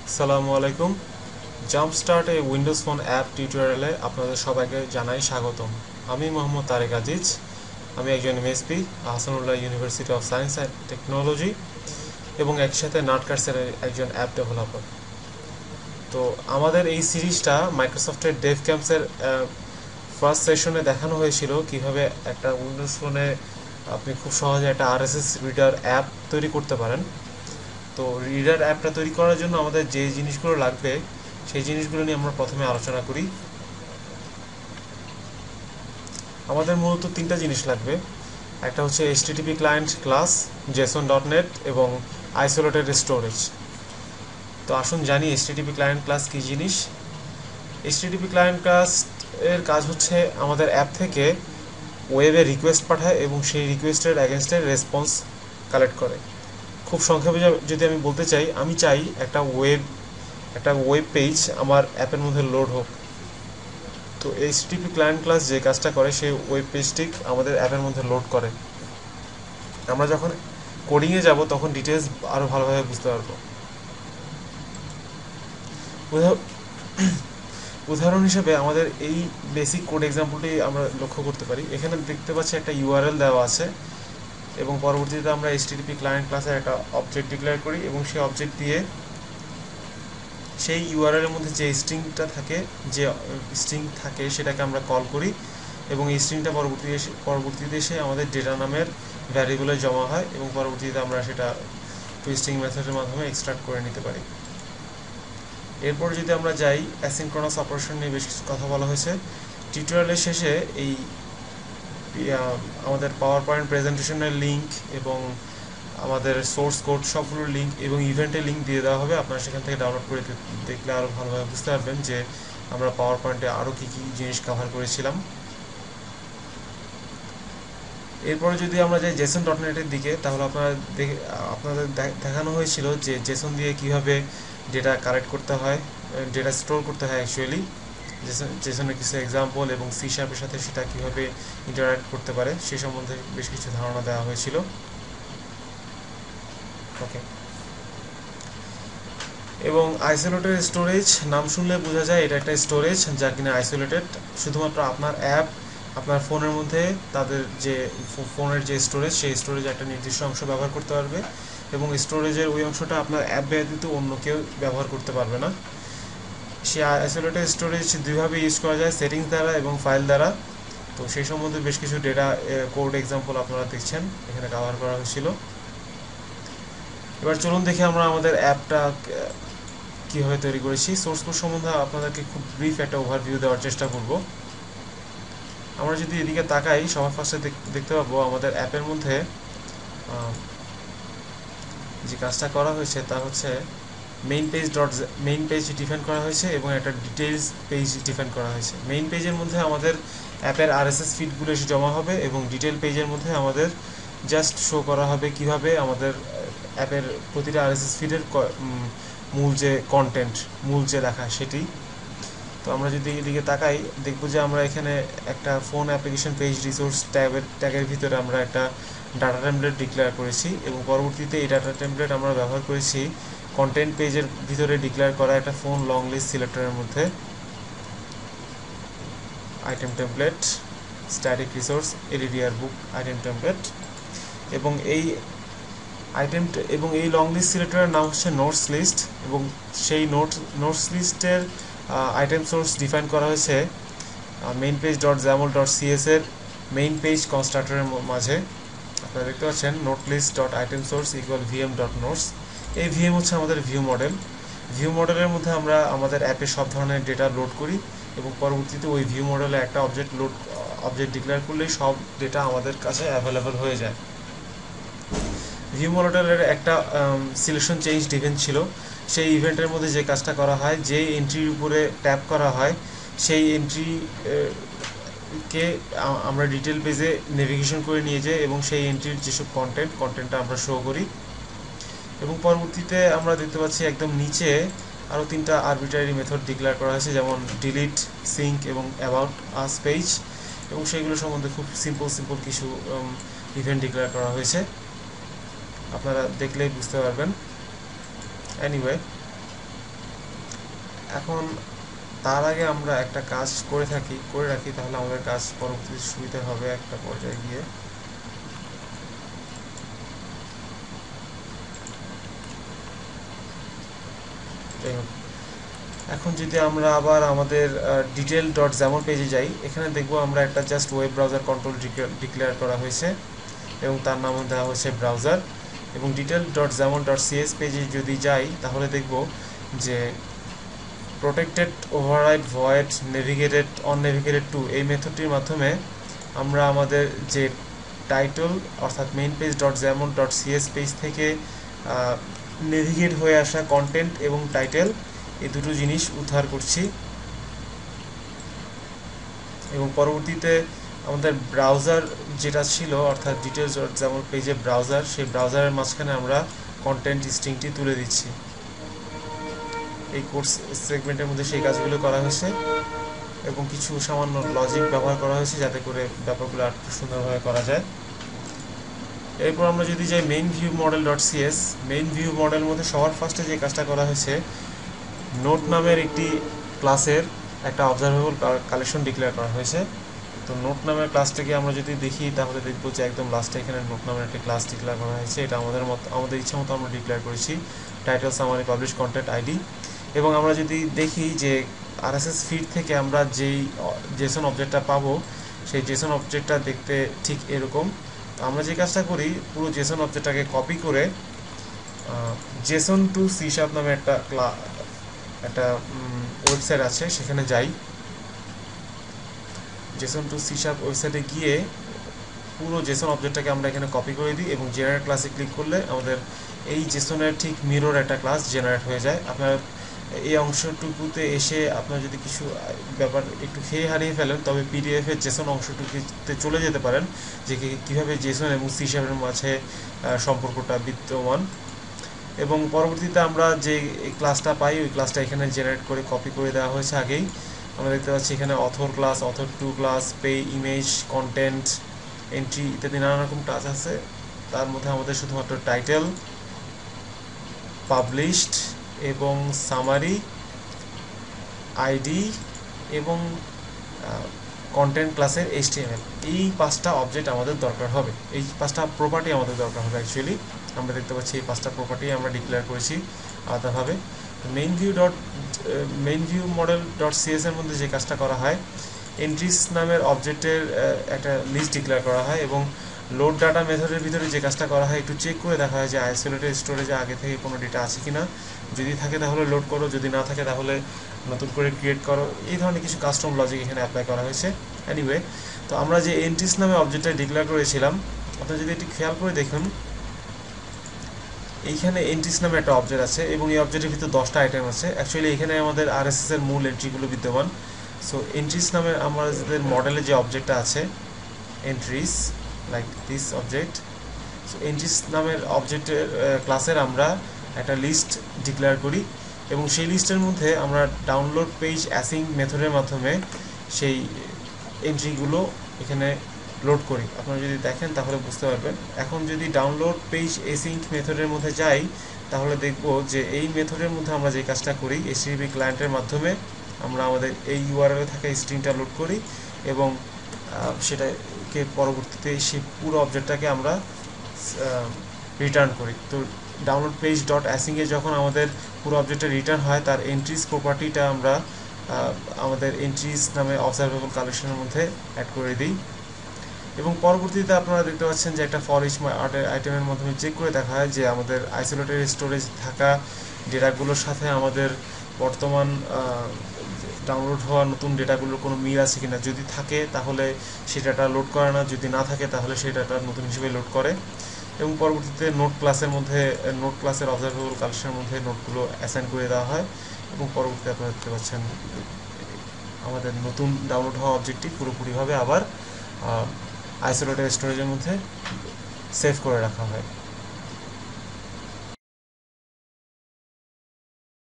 আসসালামু আলাইকুম। জাম্পস্টার্ট এ Windows phone app টিউটোরিয়ালে আপনাদের সবাইকে জানাই স্বাগতম। আমি মোহাম্মদ তারেক আজিজ। আমি একজন MSP, Ahsanullah university of science and technology এবং একসাথে নাটকার্সের একজন অ্যাপ ডেভেলপার। তো আমাদের এই সিরিজটা মাইক্রোসফটের ডেভ ক্যাম্পসের ফার্স্ট সেশনে দেখানো হয়েছিল কিভাবে একটা উইন্ডোজ ফোনে আপনি খুব সহজে একটা আরএসএস রিডার অ্যাপ তৈরি করতে পারেন। তো রিডার অ্যাপটা তৈরি করার জন্য আমাদের যে জিনিসগুলো লাগবে সেই জিনিসগুলো নিয়ে আমরা প্রথমে আলোচনা করি। আমাদের মূলত তিনটা জিনিস লাগবে। একটা হচ্ছে এইচটিটিপি ক্লায়েন্ট ক্লাস, json.net এবং আইসোলেটেড স্টোরেজ। তো আসুন জানি এইচটিটিপি ক্লায়েন্ট ক্লাস কী জিনিস। এইচটিটিপি ক্লায়েন্ট ক্লাস এর কাজ হচ্ছে আমাদের অ্যাপ থেকে ওয়েবে রিকোয়েস্ট পাঠায় এবং সেই রিকোয়েস্টের অ্যাগেনস্টে রেসপন্স কালেক্ট করে। খুব সংক্ষেপে যদি আমি বলতে চাই, আমি চাই একটা ওয়েব পেজ আমার অ্যাপের মধ্যে লোড হোক। তো এইচটিটিপি ক্লায়েন্ট ক্লাস যে কাজটা করে সেই ওয়েব পেজটি আমাদের অ্যাপের মধ্যে লোড করে। আমরা যখন কোডিংয়ে যাব তখন ডিটেলস আরও ভালোভাবে বুঝতে পারবো। উদাহরণ হিসেবে আমাদের এই বেসিক কোড এক্সাম্পলটি আমরা লক্ষ্য করতে পারি। এখানে দেখতে পাচ্ছি একটা ইউআরএল দেওয়া আছে এবং পরবর্তীতে আমরা এইচটিটিপি ক্লায়েন্ট ক্লাসের একটা অবজেক্ট ডিক্লেয়ার করি এবং সেই অবজেক্ট দিয়ে সেই ইউআরএল এর মধ্যে যে স্ট্রিং থাকে সেটাকে আমরা কল করি এবং এই স্ট্রিংটা পরবর্তীতে এসে আমাদের ডেটা নামের ভ্যারিয়েবলে জমা হয় এবং পরবর্তীতে আমরা সেটা টুইস্টিং মেথডের মাধ্যমে এক্সট্রাক্ট করে নিতে পারি। এরপর যদি আমরা যাই, অ্যাসিনক্রনাস অপারেশন নিয়ে বেশ কিছু কথা বলা হয়েছে টিউটোরিয়ালের শেষে। এই আমাদের পাওয়ার পয়েন্ট প্রেজেন্টেশনের লিঙ্ক এবং আমাদের সোর্স কোড সবগুলোর লিঙ্ক এবং ইভেন্টের লিঙ্ক দিয়ে দেওয়া হবে। আপনারা সেখান থেকে ডাউনলোড করে দেখলে আরও ভালোভাবে বুঝতে পারবেন যে আমরা পাওয়ার পয়েন্টে আরও কী কী জিনিস কভার করেছিলাম। এরপরে যদি আমরা যাই json.net এর দিকে, তাহলে আপনাদের দেখানো হয়েছিল যে জেসন দিয়ে কীভাবে ডেটা কালেক্ট করতে হয়, ডেটা স্টোর করতে হয় অ্যাকচুয়ালি। জেসনের কিছু এক্সাম্পল এবং সি শার্পের সাথে সেটা কীভাবে ইন্টারাক্ট করতে পারে সে সম্বন্ধে বেশ কিছু ধারণা দেওয়া হয়েছিল। ওকে, এবং আইসোলেটেড স্টোরেজ নাম শুনলে বোঝা যায় এটা একটা স্টোরেজ যা কিনা আইসোলেটেড। শুধুমাত্র আপনার অ্যাপ আপনার ফোনের মধ্যে তাদের যে ফোনের যে স্টোরেজ সেই স্টোরেজে একটা নির্দিষ্ট অংশ ব্যবহার করতে পারবে এবং স্টোরেজের ওই অংশটা আপনার অ্যাপ ব্যতীত অন্য কেউ ব্যবহার করতে পারবে না। সেই আইসোলেটেড স্টোরেজ দুইভাবে ইউজ করা যায়, সেটিংস দ্বারা এবং ফাইল দ্বারা। তো সেই সম্বন্ধে বেশ কিছু ডেটা কোড এক্সাম্পল আপনারা দেখছেন এখানে কভার করা হয়েছিল। এবার চলুন দেখি আমরা আমাদের অ্যাপটা কীভাবে তৈরি করেছি। সোর্স কোড সম্বন্ধে আপনাদেরকে খুব ব্রিফ একটা ওভারভিউ দেওয়ার চেষ্টা করব। আমরা যদি এদিকে তাকাই, সবার ফার্স্টে দেখতে পাবো আমাদের অ্যাপের মধ্যে যে কাজটা করা হয়েছে তা হচ্ছে মেইন পেজ ডিফাইন করা হয়েছে এবং একটা ডিটেইলস পেজ ডিফাইন করা হয়েছে। মেইন পেজের মধ্যে আমাদের অ্যাপের আরএসএস ফিডগুলো এসে জমা হবে এবং ডিটেল পেজের মধ্যে আমাদের জাস্ট শো করা হবে কিভাবে আমাদের অ্যাপের প্রতিটা আরএসএস ফিডের মূল যে লেখা সেটি। তো আমরা যদি এদিকে তাকাই দেখবো যে আমরা এখানে একটা ফোন অ্যাপ্লিকেশন পেজ রিসোর্স ট্যাগের ভিতরে আমরা একটা ডাটা টেমপ্লেট ডিক্লেয়ার করেছি এবং পরবর্তীতে এই ডাটা টেমপ্লেট আমরা ব্যবহার করেছি কন্টেন্ট পেজের ভিতরে ডিক্লেয়ার করা একটা ফোন লং লিস্ট সিলেক্টরের মধ্যে। আইটেম টেমপ্লেট, স্ট্যাটিক রিসোর্স, এলইডিআর বুক আইটেম টেমপ্লেট এবং এই লং লিস্ট সিলেক্টরের নাম হচ্ছে নোটস লিস্ট এবং সেই নোটস লিস্টের আইটেম সোর্স ডিফাইন করা হয়েছে main page dot XAML dot CS এর মেইন পেজ কনস্ট্রাক্টরের মাঝে। আপনারা দেখতে পাচ্ছেন note list dot item source equal VM dot notes. এই ভিএম হচ্ছে আমাদের ভিউ মডেলের মধ্যে আমরা আমাদের অ্যাপে সব ধরনের ডেটা লোড করি এবং পরবর্তীতে ওই ভিউ মডেলে একটা অবজেক্ট ডিক্লেয়ার করলেই সব ডেটা আমাদের কাছে অ্যাভেলেবল হয়ে যায়। ভিউ মডেলের একটা সিলেকশন চেঞ্জ ইভেন্ট ছিল। সেই ইভেন্টের মধ্যে যে কাজটা করা হয়, যে এন্ট্রির উপরে ট্যাপ করা হয় সেই এন্ট্রিকে আমরা ডিটেল পেজে নেভিগেশন করে নিয়ে যাই এবং সেই এন্ট্রির যেসব কন্টেন্টটা আমরা শো করি এবং পরবর্তীতে আমরা দেখতে পাচ্ছি একদম নিচে আরও তিনটা আরবিট্রারি মেথড ডিক্লেয়ার করা হয়েছে, যেমন ডিলিট, সিঙ্ক এবং অ্যাবাউট আস পেজ, এবং সেইগুলো সম্বন্ধে খুব সিম্পল কিছু ইভেন্ট ডিক্লেয়ার করা হয়েছে। আপনারা দেখলেই বুঝতে পারবেন। এনিওয়ে, এখন তার আগে আমরা একটা কাজ করে রাখি, তাহলে আমাদের কাজ পরবর্তীতে সুবিধা হবে একটা পর্যায়ে গিয়ে। যাই হোক, এখন যদি আমরা আবার আমাদের detail.xaml পেজে যাই, এখানে দেখবো আমরা একটা just web browser control declare করা হয়েছে এবং তার নাম দেওয়া হয়েছে ব্রাউজার। এবং detail.xaml.cs পেজে যদি যাই তাহলে দেখব যে protected override void navigated on navigated to এই মেথডটির মাধ্যমে আমরা আমাদের যে টাইটেল অর্থাৎ মেইন পেজ .xaml.cs পেজ থেকে নেভিগেট হয়ে আসা কন্টেন্ট এবং টাইটেল এই দুটো জিনিস উদ্ধার করছি। এবং পরবর্তীতে আমাদের ব্রাউজার যেটা ছিল অর্থাৎ details.xaml পেজে ব্রাউজার, সেই ব্রাউজারের মাঝখানে আমরা কন্টেন্ট স্ট্রিংটি তুলে দিচ্ছি। এই কোর্স সেগমেন্টের মধ্যে সেই কাজগুলো করা হয়েছে এবং কিছু সামান্য লজিক ব্যবহার করা হয়েছে যাতে করে ব্যাপারগুলো আর একটু সুন্দরভাবে করা যায়। এরপর আমরা যদি যাই main view model .cs, main view মডেলের মধ্যে সবার ফার্স্টে যে কাজটা করা হয়েছে, নোট নামের একটি ক্লাসের একটা অবজারভেবল কালেকশন ডিক্লেয়ার করা হয়েছে। তো নোট নামের ক্লাসটাকে আমরা যদি দেখি তাহলে দেখবো যে একদম লাস্টে এখানে নোট নামের একটা ক্লাস ডিক্লেয়ার করা হয়েছে। এটা আমাদের ইচ্ছা মতো আমরা ডিক্লেয়ার করেছি, title, summary, publish, content, ID. এবং আমরা যদি দেখি যে RSS ফিড থেকে আমরা যেই জেসন অবজেক্টটা পাবো, সেই জেসন অবজেক্টটা দেখতে ঠিক এরকম। আমরা যে কাজটা করি, পুরো জেসন অবজেক্টটাকে কপি করে জেসন টু সি শার্প নামে একটা ওয়েবসাইট আছে, সেখানে যাই। জেসন টু সি শার্প ওয়েবসাইটে গিয়ে পুরো জেসন অবজেক্টটাকে আমরা এখানে কপি করে দিই এবং জেনারেট ক্লাসে ক্লিক করলে আমাদের এই জেসনের ঠিক মিরর একটা ক্লাস জেনারেট হয়ে যায়। আপনার এই অংশটুকুতে এসে আপনার যদি কিছু ব্যাপার একটু খেয়ে হারিয়ে ফেলেন, তবে PDF এর জেসন অংশটুকুতে চলে যেতে পারেন যে কীভাবে জেসন এবং সি শার্পের মাঝে সম্পর্কটা বিদ্যমান। এবং পরবর্তীতে আমরা যে ক্লাসটা পাই, ওই ক্লাসটা এখানে জেনারেট করে কপি করে দেওয়া হয়েছে আগেই। আমরা দেখতে পাচ্ছি এখানে author class, author to class, পে, ইমেজ, কন্টেন্ট, এন্ট্রি ইত্যাদি নানা রকম ক্লাস আছে। তার মধ্যে আমাদের শুধুমাত্র টাইটেল, পাবলিশড এবং সামারি, আইডি এবং কন্টেন্ট ক্লাসের HTML, এই 5টা অবজেক্ট আমাদের দরকার হবে, এই 5টা প্রপার্টি আমাদের দরকার হবে। অ্যাকচুয়ালি আমরা দেখতে পাচ্ছি এই 5টা প্রপার্টি আমরা ডিক্লেয়ার করেছি আলাদাভাবে। মেইন ভিউ মডেল .cs এর মধ্যে যে কাজটা করা হয়, এন্ট্রিস নামের অবজেক্টের একটা লিস্ট ডিক্লেয়ার করা হয় এবং লোড ডাটা মেথডের ভিতরে যে কাজটা করা হয়, একটু চেক করে দেখা হয় যে আইসোলেটেড স্টোরেজে আগে থেকে কোনো ডেটা আছে কিনা, যদি থাকে তাহলে লোড করো, যদি না থাকে তাহলে নতুন করে ক্রিয়েট করো। এই ধরনের কিছু কাস্টম লজিক এখানে অ্যাপ্লাই করা হয়েছে। এনিওয়ে, তো আমরা যে এন্ট্রিস নামে অবজেক্টটা ডিক্লেয়ার করেছিলাম, আপনারা যদি একটু খেয়াল করে দেখুন, এইখানে এন্ট্রিস নামে একটা অবজেক্ট আছে এবং এই অবজেক্টের ভিতরে 10টা আইটেম আছে। অ্যাকচুয়ালি এখানে আমাদের RSS এর মূল এন্ট্রিগুলো বিদ্যমান। সো এন্ট্রিস নামে আমাদের মডেলে যে অবজেক্টটা আছে, entries like this object, so entries নামের অবজেক্টের ক্লাসের আমরা একটা লিস্ট ডিক্লেয়ার করি এবং সেই লিস্টের মধ্যে আমরা ডাউনলোড পেজ অ্যাসিং মেথডের মাধ্যমে সেই এন্ট্রিগুলো এখানে লোড করি। আপনারা যদি দেখেন তাহলে বুঝতে পারবেন। এখন যদি ডাউনলোড পেজ অ্যাসিং মেথডের মধ্যে যাই তাহলে দেখব যে এই মেথডের মধ্যে আমরা যে কাজটা করি, HTTP ক্লায়েন্টের মাধ্যমে আমরা আমাদের এই URL এ থাকা স্ট্রিংটা লোড করি এবং সেটাকে পরবর্তীতে সেই পুরো অবজেক্টটাকে আমরা রিটার্ন করি। তো ডাউনলোড পেজ .async এ যখন আমাদের পুরো অবজেক্টটা রিটার্ন হয়, তার এন্ট্রিস প্রপার্টিটা আমরা আমাদের এন্ট্রিস নামে অবজারভেবল কালেকশনের মধ্যে অ্যাড করে দিই এবং পরবর্তীতে আপনারা দেখতে পাচ্ছেন যে একটা ফর ইচ আইটেমের মাধ্যমে চেক করে দেখা হয় যে আমাদের আইসোলেটেড স্টোরেজ থাকা ডেটাগুলোর সাথে আমাদের বর্তমান ডাউনলোড হওয়া নতুন ডেটাগুলোর কোনো মিল আছে কিনা, যদি থাকে তাহলে সেই ডাটা লোড করে না, যদি না থাকে তাহলে সেই ডাটা নতুন হিসেবে লোড করে। এবং পরবর্তীতে নোট ক্লাসের অবজারভেবল কালেকশনের মধ্যে নোটগুলো অ্যাসাইন করে দেওয়া হয় এবং পরবর্তীতে আপনারা দেখতে পাচ্ছেন আমাদের নতুন ডাউনলোড হওয়া অবজেক্টটি পুরোপুরিভাবে আবার আইসোলেটেড স্টোরেজের মধ্যে সেভ করে রাখা হয়।